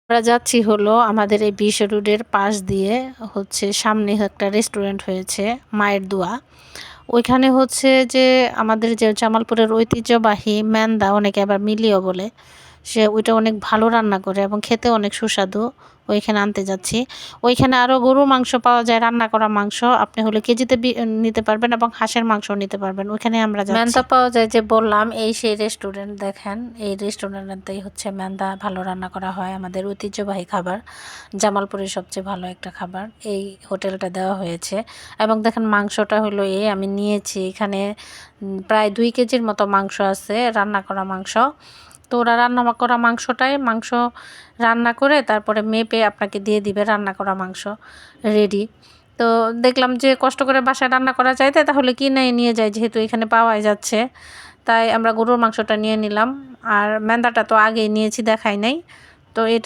আমরা যাচ্ছি হলো আমাদের এই বিশ্ব রোডের পাশ দিয়ে, হচ্ছে সামনে একটা রেস্টুরেন্ট হয়েছে মায়ের দোয়া। ওইখানে হচ্ছে যে আমাদের যে জামালপুরের ঐতিহ্যবাহী ম্যান্দা, অনেকে আবার মিলিও বলে, সে ওইটা অনেক ভালো রান্না করে এবং খেতে অনেক সুস্বাদু। ওইখানে আনতে যাচ্ছি। ওইখানে আরও গরুর মাংস পাওয়া যায়, রান্না করা মাংস। আপনি হলে কেজিতে নিতে পারবেন এবং হাঁসের মাংসও নিতে পারবেন। ওইখানে আমরা যাচ্ছি। ম্যান্দা পাওয়া যায় যে বললাম, এই সেই রেস্টুরেন্ট। দেখেন এই রেস্টুরেন্টেই হচ্ছে ম্যান্দা ভালো রান্না করা হয়, আমাদের ঐতিহ্যবাহী খাবার, জামালপুরের সবচেয়ে ভালো একটা খাবার এই হোটেলটা দেওয়া হয়েছে। এবং দেখেন মাংসটা হলো আমি নিয়েছি এখানে প্রায় 2 কেজির মতো মাংস আছে, রান্না করা মাংস। তো ওরা রান্না করা মাংস রান্না করে তারপরে মেপে আপনাকে দিয়ে দিবে রান্না করা মাংস রেডি। তো দেখলাম যে কষ্ট করে বাসায় রান্না করা চাইতে তাহলে কিনে নিয়ে যায়, যেহেতু এখানে পাওয়াই যাচ্ছে। তাই আমরা গরুর মাংসটা নিয়ে নিলাম। আর ম্যান্দাটা তো আগেই নিয়েছি, দেখাই নাই। তো এটা